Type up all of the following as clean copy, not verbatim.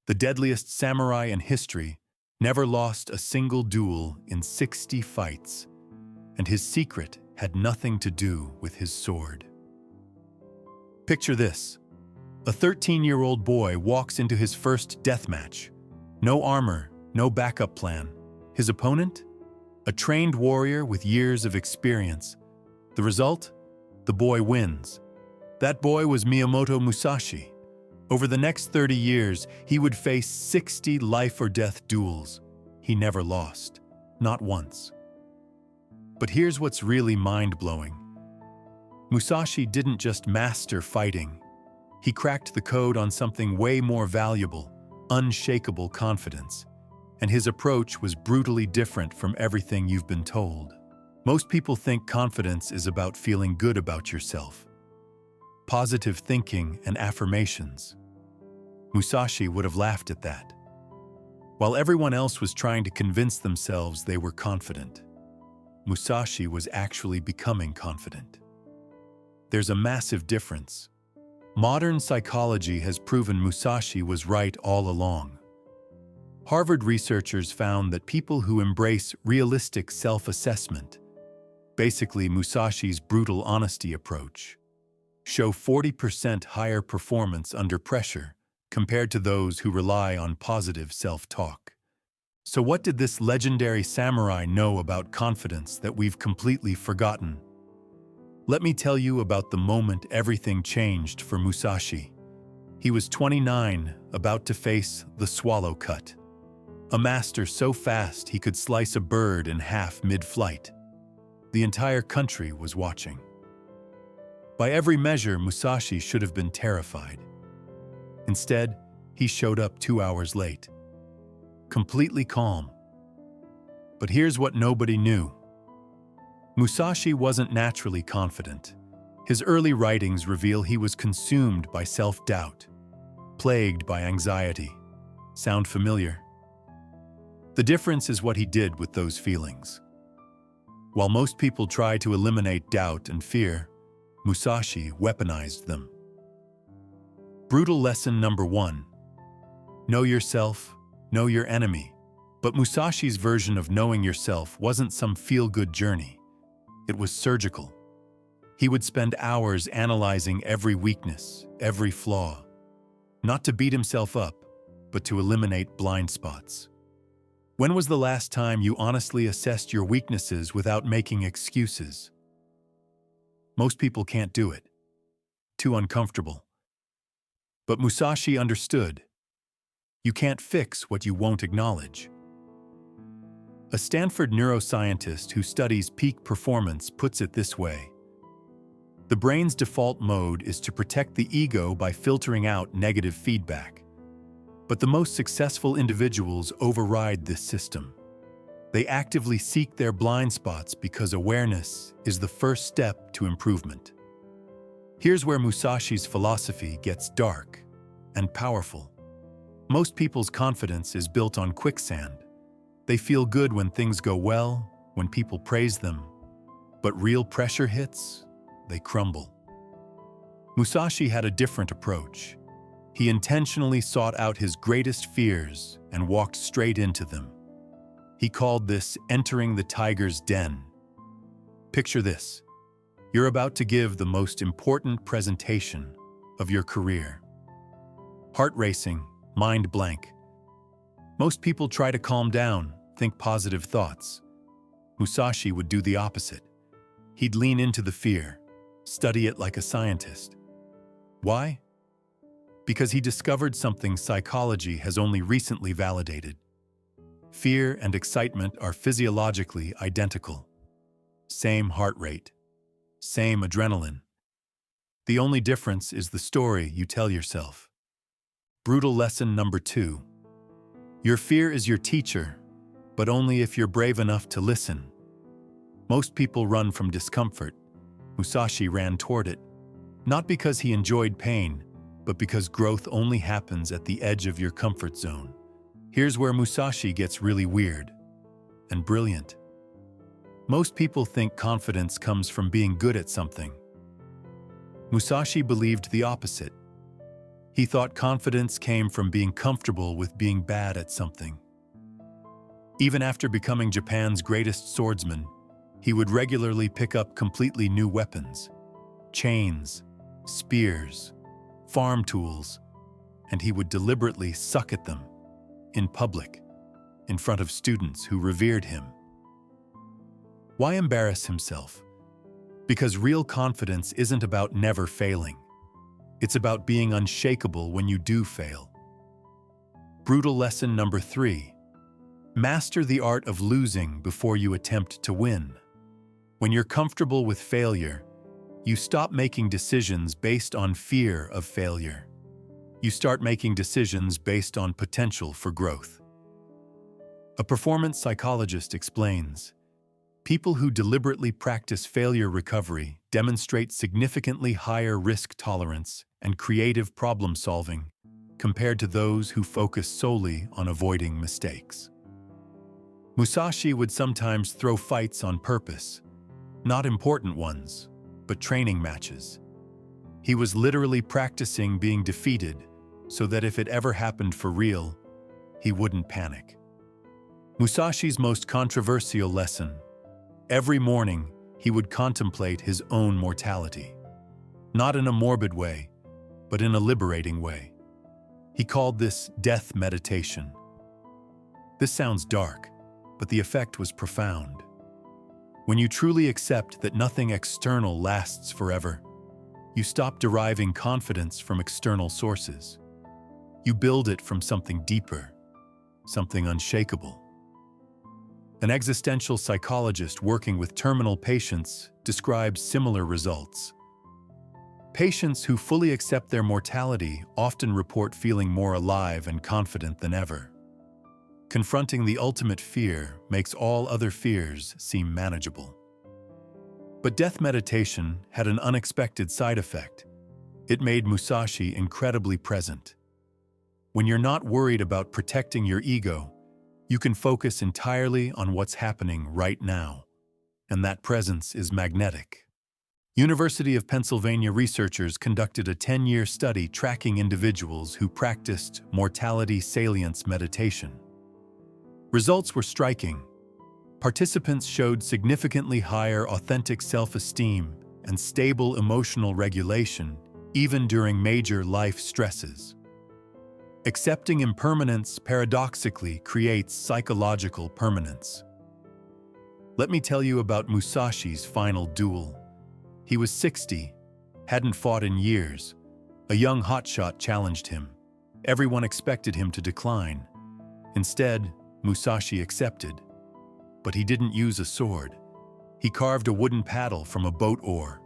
The deadliest samurai in history, never lost a single duel in 60 fights, and his secret had nothing to do with his sword. Picture this. A 13-year-old boy walks into his first death match. No armor, no backup plan. His opponent? A trained warrior with years of experience. The result? The boy wins. That boy was Miyamoto Musashi. Over the next 30 years, he would face 60 life-or-death duels. He never lost. Not once. But here's what's really mind-blowing. Musashi didn't just master fighting. He cracked the code on something way more valuable, unshakable confidence. And his approach was brutally different from everything you've been told. Most people think confidence is about feeling good about yourself. Positive thinking and affirmations. Musashi would have laughed at that. While everyone else was trying to convince themselves they were confident, Musashi was actually becoming confident. There's a massive difference. Modern psychology has proven Musashi was right all along. Harvard researchers found that people who embrace realistic self-assessment, basically Musashi's brutal honesty approach, show 40% higher performance under pressure compared to those who rely on positive self-talk. So what did this legendary samurai know about confidence that we've completely forgotten? Let me tell you about the moment everything changed for Musashi. He was 29, about to face the swallow cut. A master so fast he could slice a bird in half mid-flight. The entire country was watching. By every measure, Musashi should have been terrified. Instead, he showed up 2 hours late. Completely calm. But here's what nobody knew. Musashi wasn't naturally confident. His early writings reveal he was consumed by self-doubt, plagued by anxiety. Sound familiar? The difference is what he did with those feelings. While most people try to eliminate doubt and fear, Musashi weaponized them. Brutal lesson number 1. Know yourself, know your enemy. But Musashi's version of knowing yourself wasn't some feel-good journey. It was surgical. He would spend hours analyzing every weakness, every flaw. Not to beat himself up, but to eliminate blind spots. When was the last time you honestly assessed your weaknesses without making excuses? Most people can't do it. Too uncomfortable. But Musashi understood. You can't fix what you won't acknowledge. A Stanford neuroscientist who studies peak performance puts it this way. The brain's default mode is to protect the ego by filtering out negative feedback. But the most successful individuals override this system. They actively seek their blind spots because awareness is the first step to improvement. Here's where Musashi's philosophy gets dark and powerful. Most people's confidence is built on quicksand. They feel good when things go well, when people praise them. But real pressure hits, they crumble. Musashi had a different approach. He intentionally sought out his greatest fears and walked straight into them. He called this entering the tiger's den. Picture this. You're about to give the most important presentation of your career. Heart racing, mind blank. Most people try to calm down, think positive thoughts. Musashi would do the opposite. He'd lean into the fear, study it like a scientist. Why? Because he discovered something psychology has only recently validated. Fear and excitement are physiologically identical. Same heart rate, same adrenaline. The only difference is the story you tell yourself. Brutal lesson number 2. Your fear is your teacher, but only if you're brave enough to listen. Most people run from discomfort. Musashi ran toward it, not because he enjoyed pain, but because growth only happens at the edge of your comfort zone. Here's where Musashi gets really weird and brilliant. Most people think confidence comes from being good at something. Musashi believed the opposite. He thought confidence came from being comfortable with being bad at something. Even after becoming Japan's greatest swordsman, he would regularly pick up completely new weapons: chains, spears, farm tools, and he would deliberately suck at them in public, in front of students who revered him. Why embarrass himself? Because real confidence isn't about never failing. It's about being unshakable when you do fail. Brutal lesson number 3. Master the art of losing before you attempt to win. When you're comfortable with failure, you stop making decisions based on fear of failure. You start making decisions based on potential for growth. A performance psychologist explains, people who deliberately practice failure recovery demonstrate significantly higher risk tolerance and creative problem solving compared to those who focus solely on avoiding mistakes. Musashi would sometimes throw fights on purpose, not important ones, but training matches. He was literally practicing being defeated so that if it ever happened for real, he wouldn't panic. Musashi's most controversial lesson: every morning, he would contemplate his own mortality. Not in a morbid way, but in a liberating way. He called this death meditation. This sounds dark, but the effect was profound. When you truly accept that nothing external lasts forever, you stop deriving confidence from external sources. You build it from something deeper, something unshakable. An existential psychologist working with terminal patients describes similar results. Patients who fully accept their mortality often report feeling more alive and confident than ever. Confronting the ultimate fear makes all other fears seem manageable. But death meditation had an unexpected side effect. It made Musashi incredibly present. When you're not worried about protecting your ego, you can focus entirely on what's happening right now, and that presence is magnetic. University of Pennsylvania researchers conducted a 10-year study tracking individuals who practiced mortality salience meditation. Results were striking. Participants showed significantly higher authentic self-esteem and stable emotional regulation, even during major life stresses. Accepting impermanence paradoxically creates psychological permanence. Let me tell you about Musashi's final duel. He was 60, hadn't fought in years. A young hotshot challenged him. Everyone expected him to decline. Instead, Musashi accepted. But he didn't use a sword. He carved a wooden paddle from a boat oar.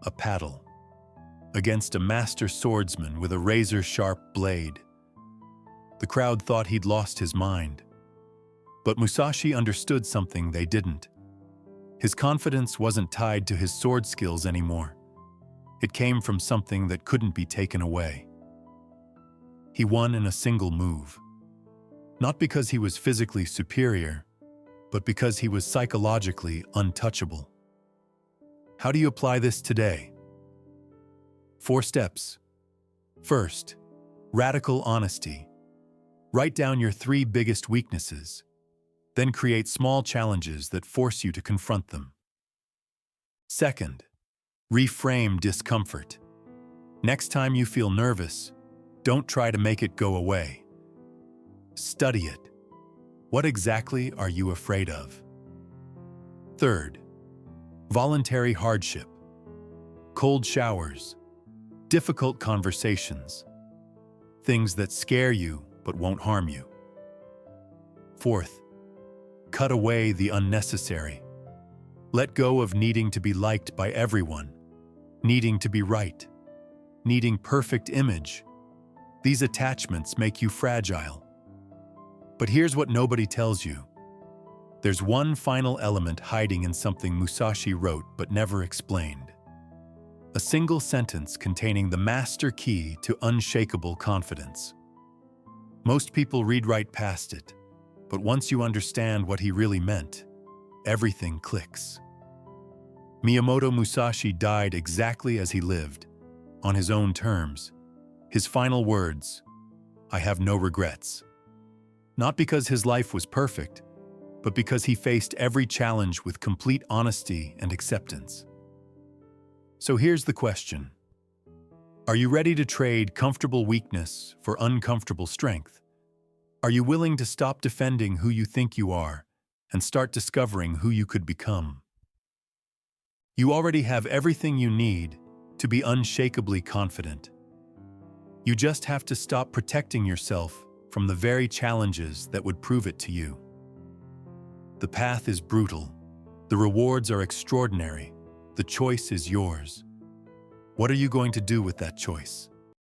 A paddle. Against a master swordsman with a razor-sharp blade. The crowd thought he'd lost his mind. But Musashi understood something they didn't. His confidence wasn't tied to his sword skills anymore. It came from something that couldn't be taken away. He won in a single move. Not because he was physically superior, but because he was psychologically untouchable. How do you apply this today? 4 steps. First, radical honesty. Write down your 3 biggest weaknesses. Then create small challenges that force you to confront them. Second, reframe discomfort. Next time you feel nervous, don't try to make it go away. Study it. What exactly are you afraid of? Third, voluntary hardship. Cold showers, difficult conversations, things that scare you but won't harm you. Fourth, cut away the unnecessary. Let go of needing to be liked by everyone, needing to be right, needing perfect image. These attachments make you fragile. But here's what nobody tells you. There's one final element hiding in something Musashi wrote but never explained. A single sentence containing the master key to unshakable confidence. Most people read right past it, but once you understand what he really meant, everything clicks. Miyamoto Musashi died exactly as he lived, on his own terms. His final words, "I have no regrets." Not because his life was perfect, but because he faced every challenge with complete honesty and acceptance. So here's the question. Are you ready to trade comfortable weakness for uncomfortable strength? Are you willing to stop defending who you think you are and start discovering who you could become? You already have everything you need to be unshakably confident. You just have to stop protecting yourself from the very challenges that would prove it to you. The path is brutal. The rewards are extraordinary. The choice is yours. What are you going to do with that choice?